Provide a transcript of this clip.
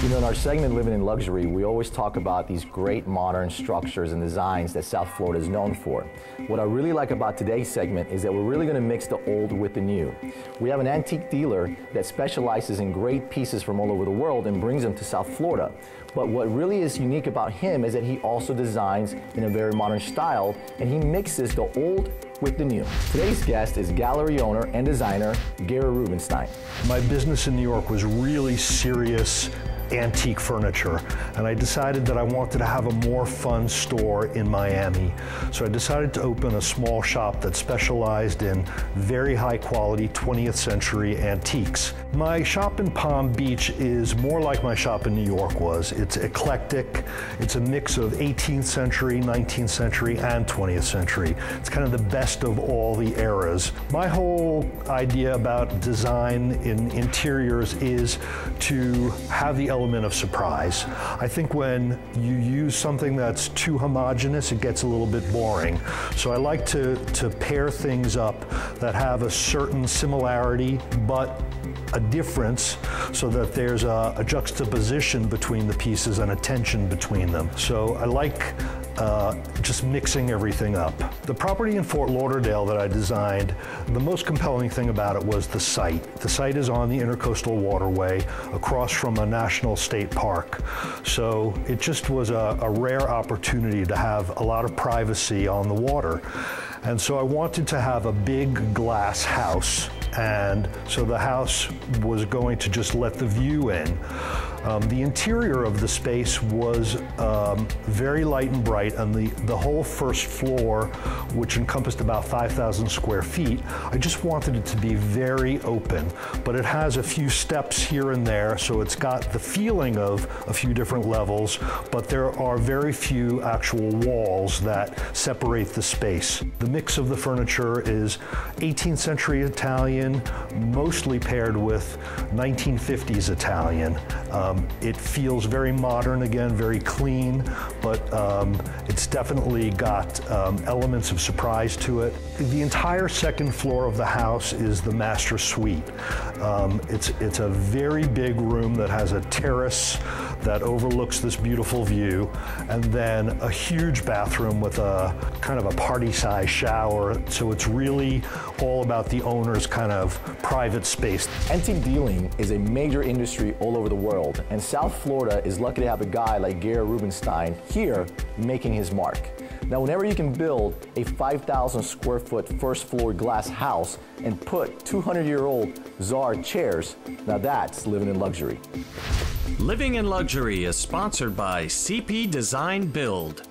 You know, in our segment, Living in Luxury, we always talk about these great modern structures and designs that South Florida is known for. What I really like about today's segment is that we're really going to mix the old with the new. We have an antique dealer that specializes in great pieces from all over the world and brings them to South Florida. But what really is unique about him is that he also designs in a very modern style, and he mixes the old with the new. Today's guest is gallery owner and designer Gary Rubinstein. My business in New York was really serious antique furniture, and I decided that I wanted to have a more fun store in Miami. So I decided to open a small shop that specialized in very high quality 20th century antiques. My shop in Palm Beach is more like my shop in New York was. It's eclectic. It's a mix of 18th century, 19th century, and 20th century. It's kind of the best of all the eras. My whole idea about design in interiors is to have the element of surprise. I think when you use something that's too homogeneous, it gets a little bit boring. So I like to pair things up that have a certain similarity, but a difference, so that there's a juxtaposition between the pieces and a tension between them. So I like just mixing everything up. The property in Fort Lauderdale that I designed, the most compelling thing about it was the site. The site is on the Intercoastal Waterway across from a national state park. So it just was a rare opportunity to have a lot of privacy on the water. And so I wanted to have a big glass house, and so the house was going to just let the view in. The interior of the space was very light and bright, and the whole first floor, which encompassed about 5,000 square feet, I just wanted it to be very open. But it has a few steps here and there, so it's got the feeling of a few different levels, but there are very few actual walls that separate the space. The mix of the furniture is 18th century Italian, mostly paired with 1950s Italian. It feels very modern again, very clean, but it's definitely got elements of surprise to it. The entire second floor of the house is the master suite. It's a very big room that has a terrace that overlooks this beautiful view, and then a huge bathroom with a kind of a party-size shower. So it's really all about the owner's kind of private space. Antique dealing is a major industry all over the world, and South Florida is lucky to have a guy like Gary Rubinstein here making his mark. Now, whenever you can build a 5,000 square foot first floor glass house and put 200-year-old Czar chairs, now that's living in luxury. Living in Luxury is sponsored by CP Design Build.